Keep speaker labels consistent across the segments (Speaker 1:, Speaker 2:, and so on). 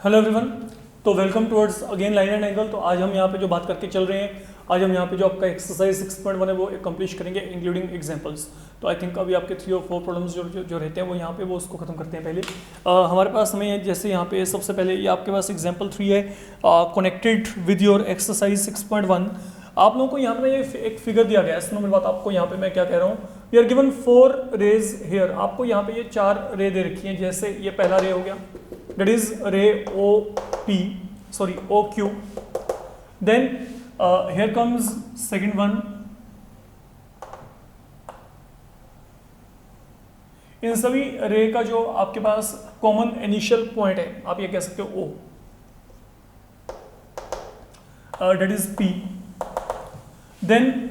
Speaker 1: Hello everyone. तो welcome towards again line and angle. तो आज हम यहाँ पे जो बात करके चल रहे हैं, आज हम यहाँ पे जो आपका एक्सरसाइज 6.1 है वो कंप्लीट करेंगे इंक्लूडिंग एग्जांपल्स। तो आई थिंक अभी आपके 3 और 4 प्रॉब्लम्स जो रहते हैं वो यहाँ पे वो उसको खत्म करते हैं पहले। हमारे पास हमें जैसे यहाँ पे सबसे पहले ये आपके पास एग्जाम्पल 3 है, कनेक्टेड विद योर एक्सरसाइज 6.1। आप लोगों को यहाँ पे एक फिगर दिया गया है। सुनो मेरी बात, आपको यहाँ पे मैं क्या कह रहा हूँ, we are given 4 rays here. आपको यहाँ पे ये 4 रे दे रखी हैं। जैसे ये पहला रे हो गया, that is ray OQ. Then here comes second one. इन सभी रे का जो आपके पास कॉमन इनिशियल पॉइंट है, आप ये कह सकते हो O, that is P. Then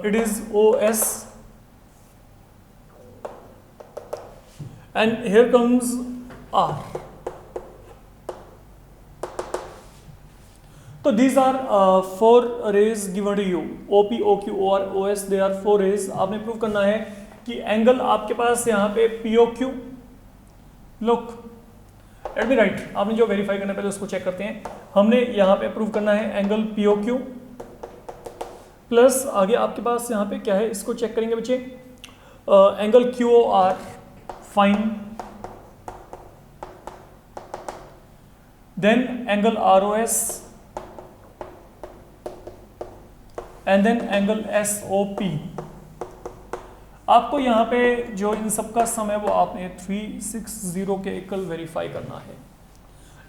Speaker 1: it is OS. And here comes R. So these are 4 rays given to you. OP, OQ, OR, OS. They are 4 rays. आपने प्रूव करना है कि एंगल आपके पास यहाँ पे POQ, look let me right, आपने जो वेरीफाई करना है पहले उसको चेक करते हैं। हमने यहाँ पे प्रूव करना है एंगल POQ प्लस आगे आपके पास यहाँ पे क्या है, इसको चेक करेंगे बच्चे, angle QOR, fine, then angle ROS and then angle SOP। आपको यहाँ पे जो इन सब का सम है वो आपने 360 के इक्वल वेरीफाई करना है।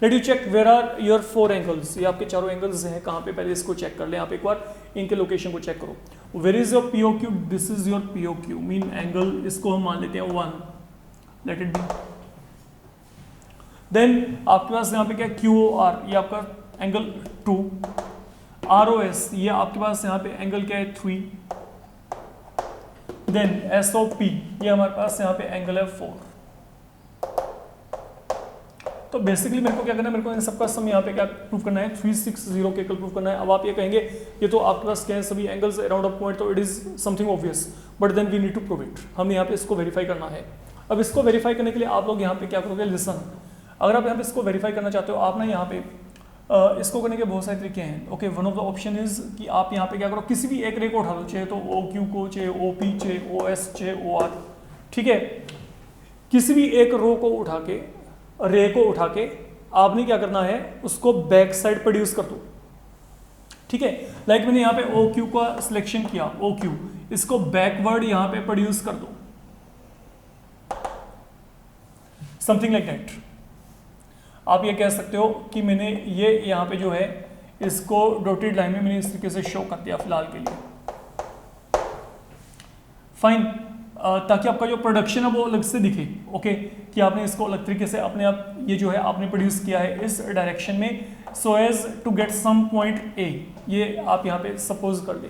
Speaker 1: Let you check where are your 4 angles. ये आपके चारों एंगल्स हैं कहाँ पे, पहले इसको चेक कर लें। आप एक बार इनके लोकेशन को चेक करो। Where is your POQ? This is your POQ, mean angle, इसको हम मान लेते हैं 1, लेट इट बी। देन आपके पास यहाँ पे क्या, QOR, ये आपका एंगल 2, ROS, ये आपके पास यहाँ पे एंगल क्या है, 3, देन SOP, ये हमारे पास यहाँ पे एंगल है 4। तो बेसिकली मेरे को क्या करना है, मेरे को इन सबका सम यहाँ पे क्या प्रूव करना है, 360 के इक्वल प्रूव करना है। अब आप ये कहेंगे ये तो आपके पास क्या है, सभी एंगल्स अराउंड अ पॉइंट, तो it is something obvious, but then we need to prove it. हमें यहाँ पे इसको वेरीफाई करना है। अब इसको वेरीफाई करने के लिए आप लोग यहाँ पे क्या करोगे, लिसन। अगर आप यहाँ पे इसको वेरीफाई करना चाहते हो, आप ना यहाँ पे इसको करने के बहुत सारे तरीके हैं। Okay, one of the option is कि आप यहाँ पे क्या करो, किसी भी एक रे को उठा लो, चाहे तो OQ को, चाहे OP, चाहे OS, चाहे OR, ठीक है। किसी भी एक रो को उठा के, रे को उठा के आपने क्या करना है, उसको बैक साइड प्रोड्यूस कर दो, ठीक है। लाइक मैंने यहाँ पे OQ का सिलेक्शन किया, OQ, इसको बैकवर्ड यहाँ पे प्रोड्यूस कर दो, समथिंग लाइक दैट। आप ये कह सकते हो कि मैंने ये यहाँ पे जो है इसको डॉटेड लाइन में मैंने इस तरीके से शो कर दिया फिलहाल के लिए, फाइन, ताकि आपका जो प्रोडक्शन है वो अलग से दिखे। ओके, कि आपने इसको अलग तरीके से अपने आप ये जो है आपने प्रोड्यूस किया है इस डायरेक्शन में, so as to get some point A, ये आप यहाँ पे सपोज कर ले।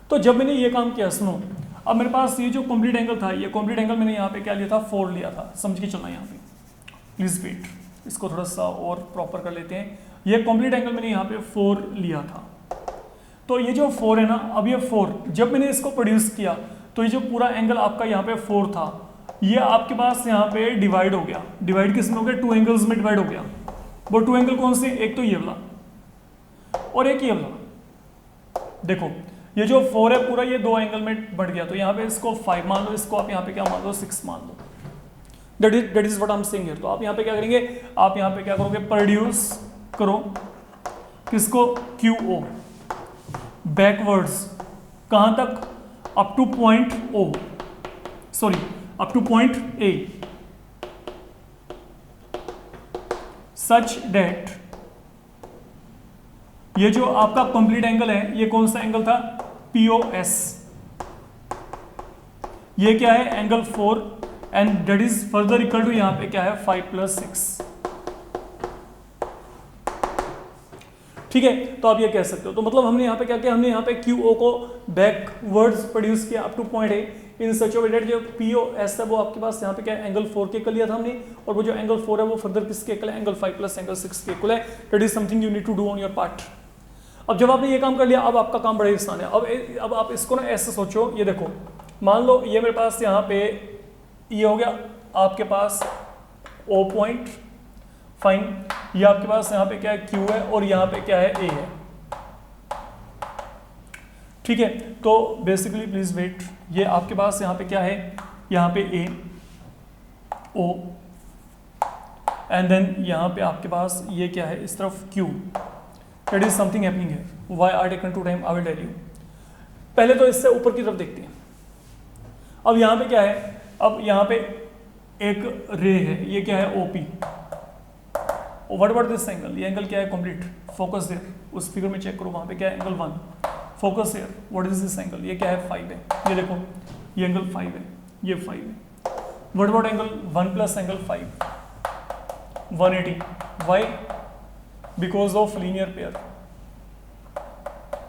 Speaker 1: तो जब मैंने ये काम किया, सुनो, अब मेरे पास ये जो कंप्लीट एंगल था, ये कंप्लीट एंगल मैंने यहाँ पे क्या लिया था, 4 लिया था, समझ के चलना। यहाँ पे प्लीज वेट, इसको थोड़ा सा और प्रॉपर कर लेते हैं। ये कंप्लीट एंगल मैंने यहाँ पे 4 लिया था। तो ये जो 4 है ना, अब ये 4 जब मैंने इसको प्रोड्यूस किया तो ये जो पूरा एंगल आपका यहाँ पे 4 था, ये आपके पास यहाँ पे डिवाइड हो गया। डिवाइड किस में हो गया, 2 एंगल्स में डिवाइड हो गया। वो 2 एंगल कौन से, एक तो ये वाला और एक ये वाला। देखो ये जो 4 है पूरा ये 2 एंगल में बढ़ गया, तो यहाँ पे इसको 5 मान लो, इसको आप यहाँ पे क्या मान लो, 6 मान लो। That is what I'm saying here। तो आप यहाँ पे क्या करेंगे, आप यहाँ पे क्या करोगे, प्रोड्यूस करो किसको, QO, बैकवर्ड्स कहाँ तक, up to point O, sorry up to point A, such that ये जो आपका कंप्लीट एंगल है, ये कौन सा एंगल था, POS, ये क्या है, angle 4, and that is further equal to यहाँ पे क्या है, 5 + 6, ठीक है। तो आप ये कह सकते हो। तो मतलब हमने यहाँ पे क्या किया, हमने यहाँ पे QO को बैकवर्ड्स प्रोड्यूस किया up to point A in such a way that जो POS है वो आपके पास यहाँ पे क्या है, एंगल 4 के इक्वल लिया था हमने, और वो जो एंगल 4 है वो फर्दर किसके इक्वल है, एंगल 5 + एंगल 6 के इक्वल है। That is something you need to do on your part. अब जब आपने ये काम कर लिया, अब आपका काम बड़ा आसान है। अब आप इसको ना ऐसे सोचो, ये देखो, मान लो ये मेरे पास यहाँ पे ये हो गया आपके पास O पॉइंट, फाइन। ये आपके पास यहाँ पे क्या है, Q है, और यहाँ पे क्या है, A है। ठीक है, तो बेसिकली प्लीज वेट, ये आपके पास यहाँ पे क्या है, यहाँ पे A, O, एंड देन यहाँ पे आपके पास ये क्या है, इस तरफ Q। That is something happening है, why I taken to time, I will tell you. पहले तो इससे ऊपर की तरफ देखते हैं। अब यहाँ पे क्या है, अब यहाँ पे एक रे है, ये क्या है, OP। What about this angle, ये एंगल क्या है, कंप्लीट, फोकस देयर, उस फिगर में चेक करो, वहाँ पे क्या है, angle 1, focus here, what is this angle, ये क्या है, 5 है, ये देखो, ये एंगल 5 है, ये 5 है। What about angle 1 plus angle 5, 180, why, because of linear pair,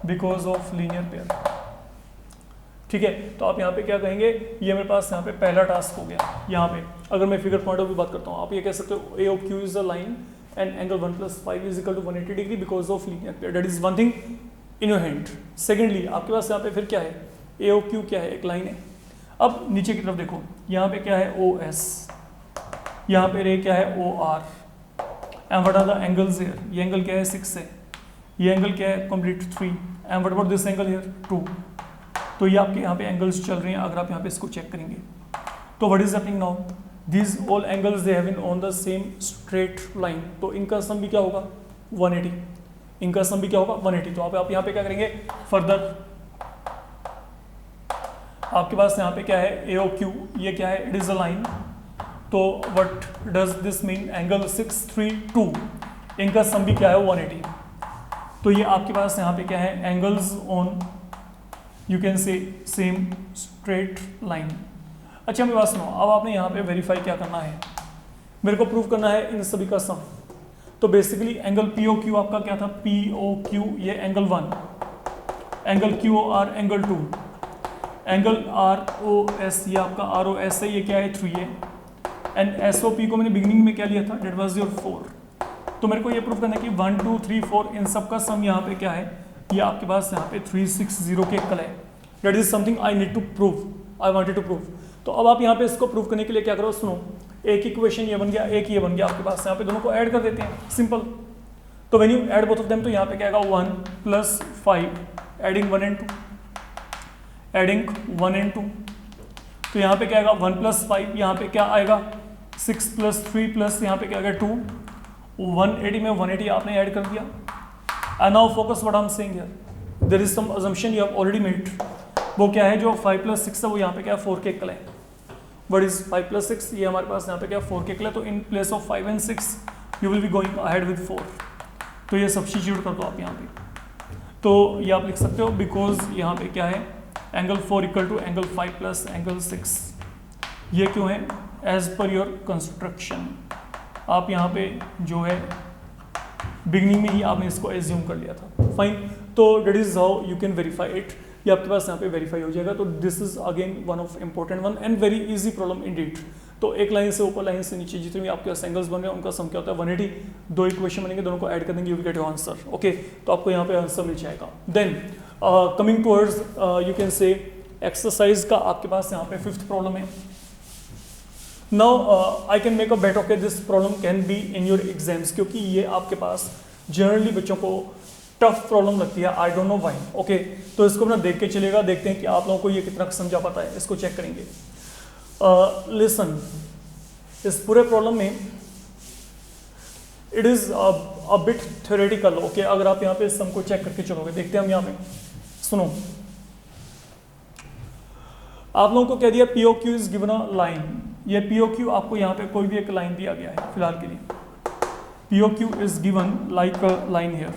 Speaker 1: because of linear pair. ठीक है, तो आप यहाँ पे क्या कहेंगे, ये मेरे पास यहाँ पे पहला टास्क हो गया। यहाँ पे अगर मैं फिगर पॉइंट ऑफ व्यू बात करता हूँ, आप ये कह सकते हो A of Q is a line and angle 1 plus 5 is equal to 180 degree because of linear pair. That is one thing in your hand. Secondly, आपके पास यहाँ पे फिर क्या है, A of Q क्या है, एक लाइन है। अब नीचे की तरफ देखो, यहाँ पे क्या है, OS, यहाँ पे रे क्या है, OR, and what are the angles here? ये एंगल क्या है, 6 है, ये एंगल क्या है, complete 3, and what about this angle here, 2। तो ये आपके यहाँ पे एंगल्स चल रहे हैं, अगर आप यहाँ पे इसको चेक करेंगे तो what is happening now, these all angles they have been on the same straight line, तो इनका सम भी क्या होगा, 180, इनका सम भी क्या होगा, 180। तो आप यहाँ पे क्या करेंगे, फर्दर आपके पास यहाँ पे क्या है, A O Q, ये क्या है, इट इज अ लाइन, तो what does this mean, angle 6, 3, 2, इनका सम भी क्या है, 180। तो ये आपके पास यहाँ पे क्या है, एंगल्स ऑन, यू कैन से सेम स्ट्रेट लाइन। अच्छा मेरी बात सुनो, अब आपने यहाँ पे वेरीफाई क्या करना है, मेरे को प्रूव करना है इन सभी का सम। तो बेसिकली एंगल POQ आपका क्या था, POQ, ये angle 1, angle QOR angle 2, angle ROS ये आपका ROS है, ये क्या है, 3 है, एंड SOP को मैंने बिगिनिंग में क्या लिया था, डेट वाज योर 4। तो मेरे को ये प्रूव करना है कि 1, 2, 3, 4 इन सब का सम यहाँ पे क्या है, ये आपके पास यहाँ पे 360 के इक्वल है। That is something I need to prove, I wanted to prove. तो अब आप यहाँ पे इसको प्रूव करने के लिए क्या करो, सुनो, एक इक्वेशन ये बन गया, एक ये बन गया आपके पास, यहाँ पे दोनों को ऐड कर देते हैं, सिंपल। तो when you add both of them, तो यहाँ पे क्या आएगा, 1 plus 5, adding 1 and 2, adding 1 and 2, तो यहाँ पे क्या आएगा, 1 प्लस 5, यहाँ पे क्या आएगा, 6 प्लस 3 प्लस यहाँ पे क्या आएगा, 2, 180 में 180 आपने ऐड कर दिया। And now focus what I'm saying here. There is some assumption you have already made. वो क्या है, जो 5 प्लस 6 है वो यहाँ पे क्या है, 4 के इक्वल है। What is 5 प्लस 6, ये हमारे पास यहाँ पे क्या है, 4 के इक्वल है। तो in place of 5 and 6 you will be going ahead with 4। तो ये सब्स्टिट्यूट कर दो आप यहाँ पे, तो ये आप लिख सकते हो, बिकॉज यहाँ पे क्या है, angle 4 equal to angle 5 plus angle 6। ये क्यों है, एज पर योर कंस्ट्रक्शन, आप यहाँ पे जो है बिगनिंग में ही आपने इसको एज्यूम कर लिया था, फाइन। तो that is how you can verify it, ये आपके पास यहाँ पे वेरीफाई हो जाएगा। तो this is again one of important one and very easy problem indeed. तो एक लाइन से ऊपर, लाइन से नीचे जितने भी आपके पास एंगल्स बन रहे हैं उनका सम क्या होता है, 180। दो इक्वेशन बनेंगे, दोनों को ऐड कर देंगे, you will get your answer. Okay, तो आपको यहाँ पे आंसर मिल जाएगा। Then coming towards you can say exercise का आपके पास यहाँ पे 5th प्रॉब्लम है। Now I can make a bet, okay this problem can be in your exams, क्योंकि ये आपके पास जनरली बच्चों को टफ प्रॉब्लम लगती है, I don't know why. Okay, तो इसको अपना देख के चलेगा, देखते हैं कि आप लोगों को ये कितना समझा पाता है, इसको चेक करेंगे। लिसन, इस पूरे प्रॉब्लम में it is a bit theoretical. Okay, अगर आप यहाँ पे इस सम को चेक करके चलोगे, देखते हैं हम यहाँ पे, सुनो, आप लोगों को कह दिया POQ is given a line. ये POQ आपको यहाँ पे कोई भी एक लाइन दिया गया है फिलहाल के लिए, POQ is given like a line here.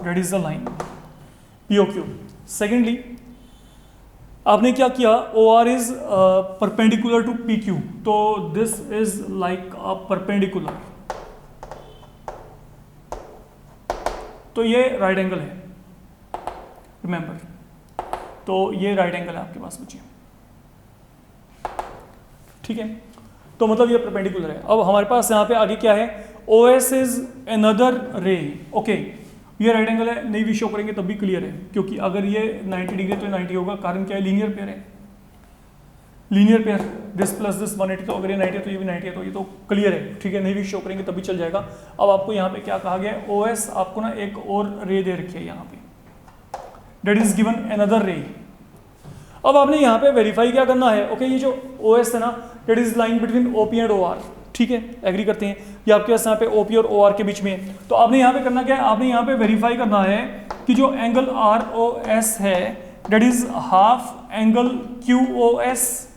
Speaker 1: That is the line POQ. Secondly, आपने क्या किया, OR is perpendicular to PQ. तो this is like a perpendicular. तो ये राइट एंगल है, रिमेंबर। तो ये राइट एंगल है आपके पास बच्चे, ठीक है। तो मतलब ये परपेंडिकुलर है। अब हमारे पास यहाँ पे आगे क्या है, OS इज अनदर रे। ओके, ये राइट एंगल है, नहीं भी शो करेंगे तब भी क्लियर है, क्योंकि अगर ये 90 डिग्री तो 90 होगा, कारण क्या है, लीनियर पेयर है, linear pair, this plus this 180, तो अगर ये 90 है तो ये भी 90 है, तो ये तो क्लियर है, ठीक है, नहीं भी शो करेंगे तब भी चल जाएगा। अब आपको यहाँ पे क्या कहा गया है, OS आपको ना एक और रे दे रखी है यहाँ पे, डेट इज गिवन अनदर रे। अब आपने यहाँ पे वेरीफाई क्या करना है, ओके, ये जो OS है ना, that is line between OP and OR, ठीक है, एग्री करते हैं, ये आपके पास यहाँ पे OP और OR के बीच में है। तो आपने यहाँ पे करना क्या है, आपने यहाँ पे वेरीफाई करना है कि जो एंगल ROS है that is half angle QOS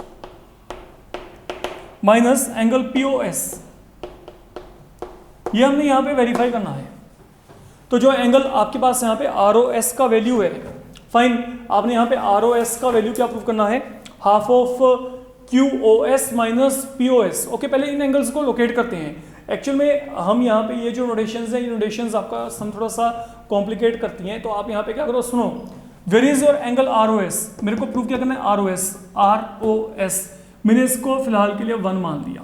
Speaker 1: minus angle POS, ये हमने यहाँ पे वेरीफाई करना है। तो जो एंगल आपके पास यहाँ पे ROS का वैल्यू है, फाइन, आपने यहाँ पे ROS का वैल्यू क्या प्रूव करना है, half of QOS minus POS। Okay, पहले इन एंगल्स को लोकेट करते हैं। एक्चुअल में हम यहाँ पे ये जो नोटेशंस हैं, ये नोटेशंस आपका सम थोड़ा सा कॉम्प्लिकेट करती हैं, तो आप यहाँ पे क्या करो, सुनो, where is your angle ROS, मेरे को प्रूव क्या करना है, ROS, मैंने इसको फिलहाल के लिए 1 मान लिया,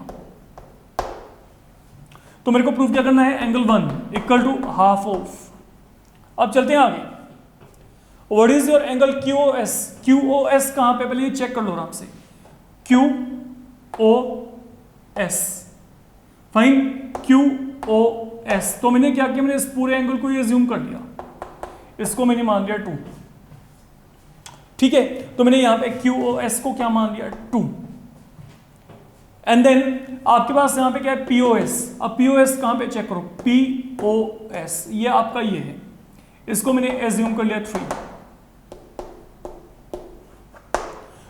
Speaker 1: तो मेरे को प्रूव क्या करना है, angle 1 equal to half of. अब चलते हैं आगे, what is your angle QOS, QOS कहां पे, पहले ये चेक कर लो आराम से, QOS, फाइन, QOS, तो मैंने क्या किया, मैंने इस पूरे एंगल को ये ज्यूम कर लिया, इसको मैंने मान लिया 2, ठीक है, तो मैंने यहां पे QOS को क्या मान लिया, 2, एंड देन आपके पास यहां पे क्या है, POS। अब POS कहां पे चेक करो, POS, ये आपका ये है, इसको मैंने एज्यूम कर लिया 3,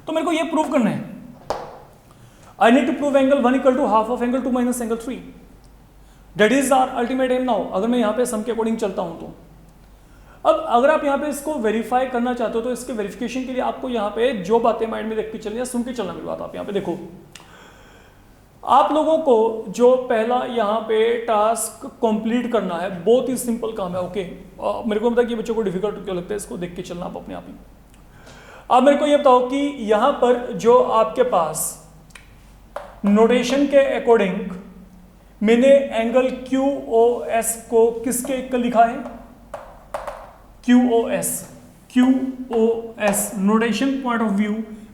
Speaker 1: तो मेरे को ये प्रूव करना है, I need to prove angle 1 equal to half of angle 2 minus angle 3, that is our ultimate aim. Now अगर मैं यहाँ पे सम के अकॉर्डिंग चलता हूं, तो अब अगर आप यहाँ पे इसको वेरीफाई करना चाहते हो, तो इसके वेरिफिकेशन के लिए आपको यहाँ पे जो बातें माइंड में देख के चलनी है, सुन के चलना। मेरी बात आप यहाँ पे देखो, आप लोगों को जो पहला यहाँ पे टास्क कंप्लीट करना है, बहुत ही सिंपल काम है, ओके। मेरे को पता है कि बच्चों को डिफिकल्ट क्यों लगता है, इसको देख के चलना आप अपने आप ही। अब मेरे को ये बताओ कि यहाँ पर जो आपके पास नोटेशन के अकॉर्डिंग मैंने एंगल QOS को किसके इक्वल लिखा है, QOS notation point of view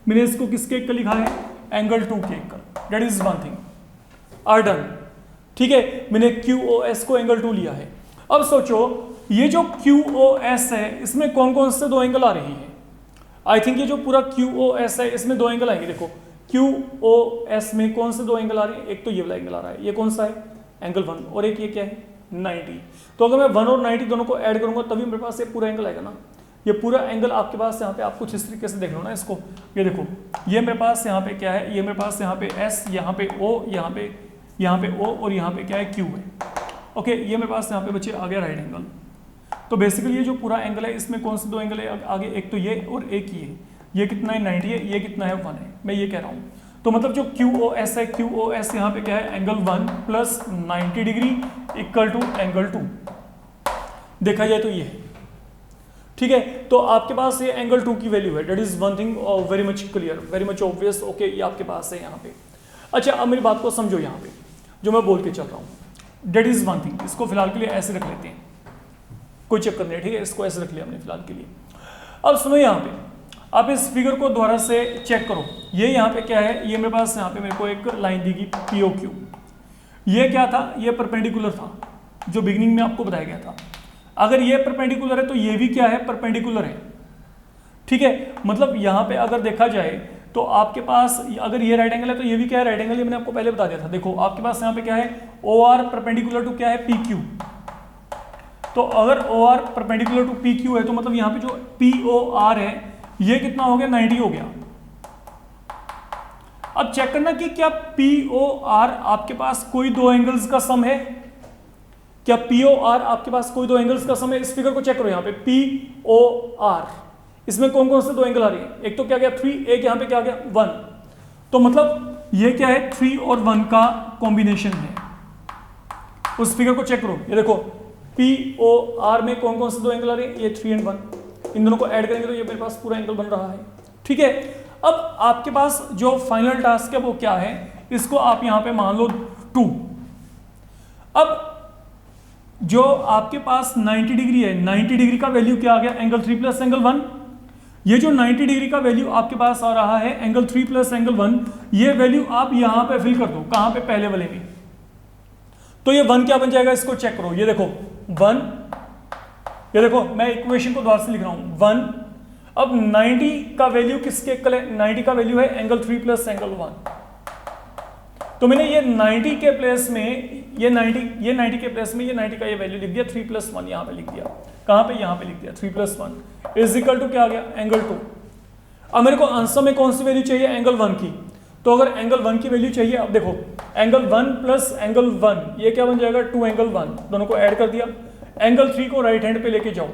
Speaker 1: मैंने इसको किसके इक्वल लिखा है, एंगल 2 के equal, that is one thing, are done, ठीक है, मैंने QOS को एंगल 2 लिया है। अब सोचो ये जो QOS है, इसमें कौन कौन से दो एंगल आ रही है, आई थिंक ये जो पूरा QOS है इसमें दो एंगल आएंगे। देखो QOS में कौन से दो एंगल आ रहे हैं, एक तो ये वाला एंगल आ रहा है, ये कौन सा है, एंगल 1, और एक ये क्या है, 90। तो अगर मैं 1 और 90 दोनों को ऐड करूंगा तभी मेरे पास ये पूरा एंगल आएगा ना। ये पूरा एंगल आपके पास यहाँ पे, आप कुछ इस तरीके से देख लो ना इसको, ये देखो, ये मेरे पास यहाँ पे क्या है, ये मेरे पास यहाँ पे S, यहाँ पे O, यहाँ पे O, और यहाँ पे क्या है, Q है, ओके। ये मेरे पास यहाँ पे बच्चे आ गया राइट एंगल। तो बेसिकली ये जो पूरा एंगल है, इसमें कौन से दो एंगल है आगे, एक तो ये और एक ये कितना है, 90 है, ये कितना है, 1 है, मैं ये कह रहा हूँ। तो मतलब जो QOS है, QOS यहाँ पे क्या है, angle 1 plus 90 degree equal to angle 2, देखा जाए तो ये है, ठीक है। तो आपके पास ये एंगल 2 की वैल्यू है, that is one thing very much clear, very much obvious, okay, ये आपके पास है यहाँ पे। अच्छा, अब मेरी बात को समझो, यहाँ पे जो मैं बोल के चल रहा हूँ, दैट इज वन थिंग, इसको फिलहाल के लिए ऐसे रख लेते हैं, कोई चक्कर नहीं, ठीक है, इसको ऐसे रख लिया हमने फिलहाल के लिए। अब सुनो, यहाँ पे आप इस फिगर को दोबारा से चेक करो, ये यहाँ पे क्या है, ये मेरे पास यहाँ पे मेरे को एक लाइन दी गई POQ, ये क्या था, ये परपेंडिकुलर था, जो बिगिनिंग में आपको बताया गया था। अगर ये परपेंडिकुलर है तो ये भी क्या है, परपेंडिकुलर है, ठीक है। मतलब यहाँ पे अगर देखा जाए तो आपके पास अगर ये राइट एंगल है तो ये भी क्या है, राइट एंगल, ये मैंने आपको पहले बता दिया था। देखो आपके पास यहाँ पे क्या है, OR परपेंडिकुलर टू क्या है, PQ। तो अगर OR परपेंडिकुलर टू PQ है तो मतलब यहाँ पे जो POR है ये कितना हो गया, 90 हो गया। अब चेक करना कि क्या POR आपके पास कोई दो एंगल्स का सम है, क्या POR आपके पास कोई दो एंगल्स का सम है। इस फिगर को चेक करो, यहाँ पे POR, इसमें कौन कौन से दो एंगल आ रहे हैं, एक तो क्या गया 3, एक यहाँ पे क्या गया 1। तो मतलब ये क्या है, 3 और 1 का कॉम्बिनेशन है। उस फिगर को चेक करो, ये देखो POR में कौन कौन से दो एंगल आ रहे हैं, ये 3 और 1, इन दोनों को ऐड करेंगे तो ये मेरे पास पूरा एंगल बन रहा है, ठीक है। अब आपके पास जो फाइनल टास्क है वो क्या है, इसको आप यहां पे मान लो 2। अब जो आपके पास 90 डिग्री है, 90 डिग्री का वैल्यू क्या आ गया, एंगल 3 प्लस एंगल 1। ये जो 90 डिग्री का वैल्यू आपके पास आ रहा है एंगल 3 प्लस एंगल 1, ये वैल्यू आप यहां पे फिल कर दो, कहां पे, पहले वाले में। तो ये 1 क्या बन जाएगा, इसको चेक करो, ये देखो 1, ये देखो मैं इक्वेशन को दोबारा से लिख रहा हूं 1। अब 90 का वैल्यू किसके इक्वल है, 90 का वैल्यू है एंगल 3 प्लस एंगल 1। तो मैंने ये 90 के प्लेस में ये 90 के प्लेस में ये 90 का ये वैल्यू लिख दिया, 3 प्लस 1 यहां पे लिख दिया, कहां पे, यहां पे लिख दिया 3 प्लस 1 इज इक्वल टू क्या आ गया, एंगल 2। अब मेरे को आंसर में कौन सी वैल्यू चाहिए, एंगल 1 की। तो अगर एंगल 1 की वैल्यू चाहिए, अब देखो एंगल 1 प्लस एंगल 1 ये क्या बन जाएगा, 2 एंगल 1, दोनों को ऐड कर दिया। एंगल 3 को राइट हैंड पे लेके जाओ,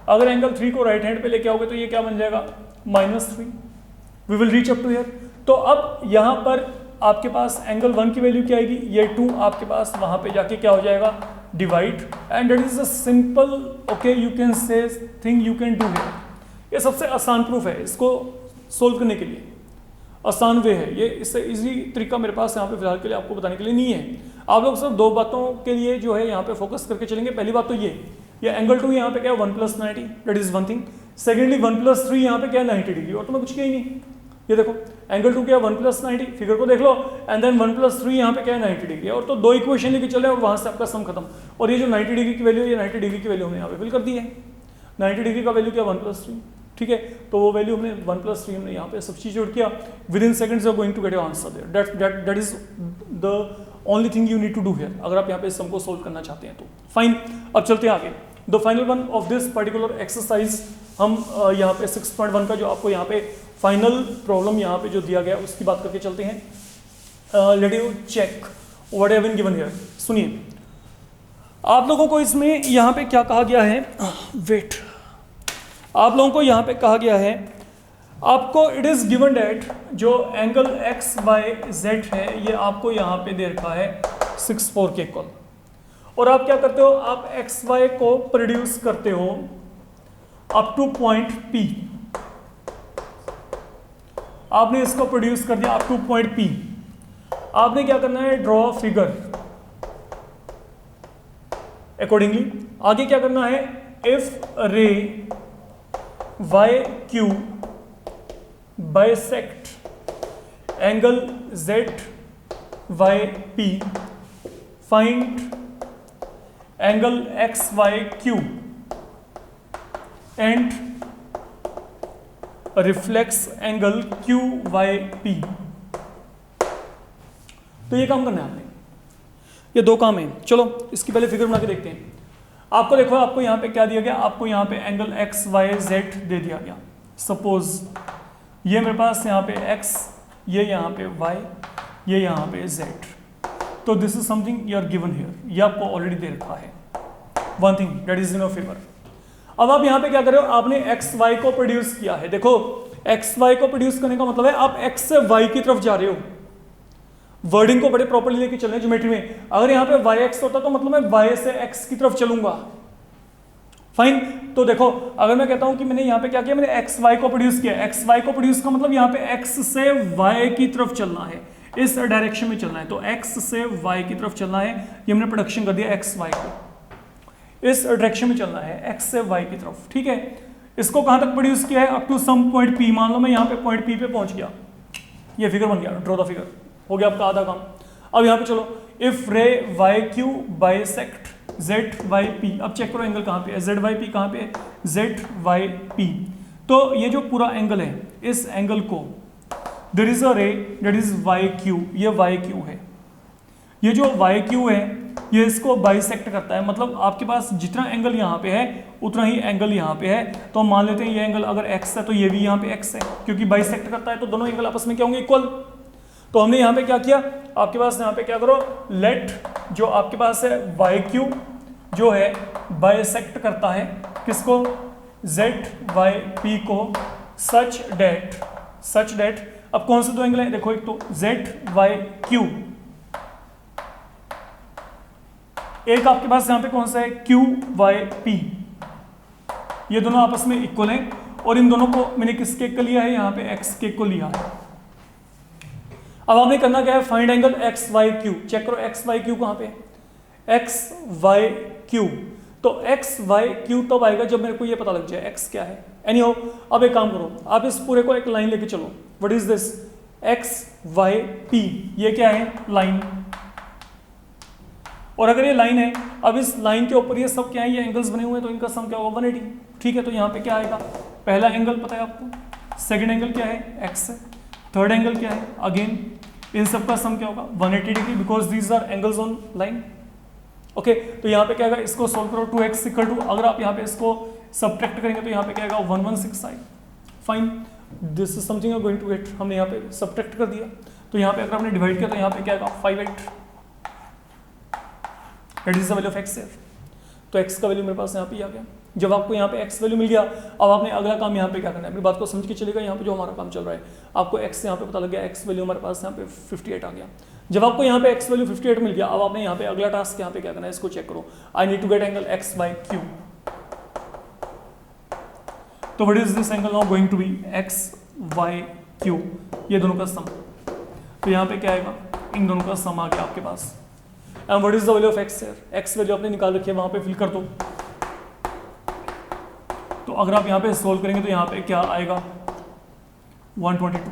Speaker 1: अगर एंगल 3 को राइट हैंड पे लेके आओगे तो ये क्या बन जाएगा, -3। We will reach up to here. तो अब यहां पर आपके पास एंगल 1 की वैल्यू क्या आएगी, ये 2 आपके पास वहां पे जाके क्या हो जाएगा, divide, and that is a simple okay you can से thing you can do here. ये सबसे आसान प्रूफ है, इसको सोल्व करने के लिए आसान वे है ये, इससे इजी तरीका मेरे पास यहाँ पे फिलहाल के लिए आपको बताने के लिए नहीं है। आप लोग सिर्फ 2 बातों के लिए जो है यहाँ पे फोकस करके चलेंगे। पहली बात तो ये एंगल 2 यहाँ पे क्या है 1 + 90, that is one thing. Secondly 1 + 3 यहाँ पे क्या है 90 डिग्री, और तो मैं कुछ किया ही नहीं। ये देखो एंगल 2 क्या है 1 + 90, फिगर को देख लो, एंड देन 1 + 3 यहाँ पे क्या है 90 डिग्री, और तो 2 इक्वेशन लेके चले और वहां से आपका सम खत्म। और ये जो 90 डिग्री की वैल्यू, ये 90 डिग्री की वैल्यू हमने यहाँ पे फिल कर दी है। 90 डिग्री का वैल्यू क्या 1 + 3, ठीक है। तो वो वैल्यू हमने 1 + 3 हमने यहाँ पे सब्स्टिट्यूट किया, within seconds you are going to get your answer there. That is the only thing you need to do here, अगर आप यहाँ पे इस सम को सोल्व करना चाहते हैं तो। फाइन, अब चलते हैं आगे। The final one of this particular exercise, हम यहाँ पे 6.1 का जो आपको यहाँ पे फाइनल प्रॉब्लम यहाँ पे जो दिया गया उसकी बात करके चलते हैं। Let you check what have been given here. सुनिए आप लोगों को इसमें यहाँ पे क्या कहा गया है, वेट, आप लोगों को यहाँ पे कहा गया है, आपको इट इज गिवन डेट जो एंगल एक्स वाई जेड है ये आपको यहाँ पे दे रखा है 6/4 के इक्वल, और आप क्या करते हो, आप एक्स वाई को प्रोड्यूस करते हो अप टू पॉइंट P। आपने इसको प्रोड्यूस कर दिया अप टू पॉइंट P। आपने क्या करना है, ड्रॉ फिगर अकॉर्डिंगली। आगे क्या करना है, इफ रे YQ bisect angle ZYP, find angle XYQ and reflex angle QYP। तो ये काम करना है आपने, ये 2 काम है। चलो इसकी पहले फिगर बना के देखते हैं। आपको देखो, आपको यहाँ पे क्या दिया गया, आपको यहाँ पे एंगल XYZ दे दिया गया। सपोज ये मेरे पास यहाँ पे X, ये यहाँ पे Y, ये यहाँ पे Z। तो this is something you are given here, ये आपको ऑलरेडी दे रखा है। One thing that is in your favour. अब आप यहाँ पे क्या कर रहे हो, आपने XY को प्रोड्यूस किया है। देखो XY को प्रोड्यूस करने का मतलब है आप X से Y की तरफ जा रहे हो। वर्डिंग को बड़े प्रॉपर्ली लेके चलने ज्योमेट्री में। अगर यहाँ पे YX होता तो मतलब मैं Y से X की तरफ चलूंगा। फाइन, तो देखो अगर मैं कहता हूं कि मैंने यहाँ पे क्या किया, मैंने XY को प्रोड्यूस किया। XY को प्रोड्यूस का मतलब यहाँ पे X से Y की तरफ चलना है, इस डायरेक्शन में चलना है। तो X से Y की तरफ चलना है, ये हमने प्रोडक्शन कर दिया XY को, इस डायरेक्शन में चलना है X से Y की तरफ, ठीक है। इसको कहां तक प्रोड्यूस किया है, up to some point P। मान लो मैं यहाँ पे पॉइंट P पे पहुंच गया, ये फिगर बन गया, ड्रॉ द फिगर, हो गया आपका आधा काम। अब यहाँ पे चलो, इफ रे YQ बाइसेक्ट ZYP, अब चेक करो एंगल कहाँ पे है, ZYP कहाँ पे है, ZYP। तो ये जो पूरा एंगल है, इस एंगल को देयर इज अ रे दैट इज YQ, ये YQ है। ये जो YQ है ये इसको बाइसेक्ट करता है, मतलब आपके पास जितना एंगल यहाँ पे है उतना ही एंगल यहाँ पे है। तो हम मान लेते हैं ये एंगल अगर X है तो ये भी यहाँ पे X है, क्योंकि बाइसेक्ट करता है तो दोनों एंगल आपस में क्या होंगे, इक्वल। तो हमने यहाँ पे क्या किया, आपके पास यहाँ पे क्या करो, लेट जो आपके पास है YQ जो है बाइसेक्ट करता है किसको, ZYP को, सच डेट अब कौन से 2 एंगल है, देखो एक तो ZYQ, एक आपके पास यहाँ पे कौन सा है QYP, ये दोनों आपस में इक्वल हैं। और इन दोनों को मैंने किसके इक्वल लिया है, यहाँ पे X के इक्वल लिया है। अब आपने करना क्या है, फाइंड एंगल XYQ। चेक करो XYQ कहाँ पे है, XYQ तो एक्स वाई क्यू तब आएगा जब मेरे को ये पता लग जाए एक्स क्या है। एनी हाउ, अब एक काम करो, आप इस पूरे को एक लाइन लेके चलो। What is this? X Y P, ये क्या है? लाइन। और अगर ये लाइन है, अब इस लाइन के ऊपर ये सब क्या है? ये एंगल्स बने हुए हैं, तो इनका सम क्या होगा? 180। ठीक है, तो यहाँ पे क्या आएगा? पहला एंगल पता है आपको, सेकंड एंगल क्या है? एक्स है, थर्ड एंगल क्या है? अगेन इन सब का सम क्या होगा? 180 degree, because these are angles on line. Okay, तो यहाँ पे क्या आएगा? इसको सोल्व करो, 2x इक्वल टू, अगर आप यहाँ पे इसको सब्ट्रैक्ट करेंगे तो यहाँ पे क्या आएगा? 116 आएगा। Fine, this is something you are going to get. हमने यहाँ पे सब्ट्रैक्ट कर दिया, तो यहाँ पे अगर आपने डिवाइड किया तो यहाँ पे क्या आएगा? 58। That is the value of x here. तो x का वैल्यू मेरे पास यहाँ पे आ गया। जब आपको यहाँ पे x वैल्यू मिल गया, अब आपने अगला काम यहाँ पे क्या करना है? अपनी बात को समझ के चलेगा। यहाँ पे जो हमारा काम चल रहा है, आपको x यहाँ पे पता लग गया, x वैल्यू हमारे पास यहाँ पे 58 आ गया। जब आपको यहाँ पे x वैल्यू 58 मिल गया, अब आपने यहाँ पे अगला टास्क यहाँ पे क्या करना है? इसको चेक करो। I need to get angle x by Q. तो what is this angle now going to be? x y q, ये दोनों का सम। तो यहाँ पे क्या आएगा? इन दोनों का सम आ गया आपके पास। And what is the value of x here? x value आपने निकाल रखी है, वहां पे फिल कर दो। तो अगर आप यहाँ पे सोल्व करेंगे तो यहाँ पे क्या आएगा? 122।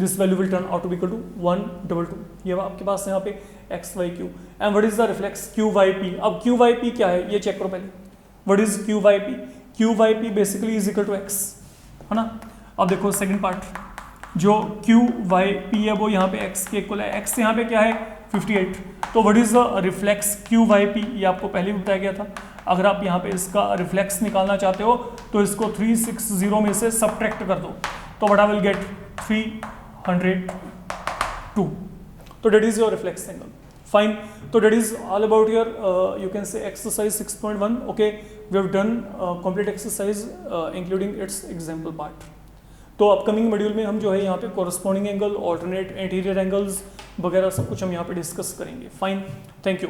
Speaker 1: This value will turn out to be equal to 122। ये आपके पास है यहाँ पे X Y Q. And what is the reflex Q Y P? अब क्यू वाई पी क्या है ये चेक करो पहले। What is Q Y P? Q Y P basically is equal to X, है ना। अब देखो सेकंड पार्ट, जो क्यू वाई पी है वो यहाँ पे एक्स के इक्वल है। एक्स यहाँ पे क्या है? 58। तो what is the reflex Q Y P? ये आपको पहले भी बताया गया था। अगर आप यहाँ पे इसका रिफ्लेक्स निकालना चाहते हो तो इसको 360 में से सब्ट्रैक्ट कर दो, तो व्हाट आई विल गेट? 302। तो that is your reflex angle. Fine, तो that is all about your you can say exercise 6.1। Okay, we have done complete exercise including its example part. तो अपकमिंग मॉड्यूल में हम जो है यहाँ पे corresponding angle, alternate interior angles वगैरह सब कुछ हम यहाँ पे डिस्कस करेंगे। Fine, thank you.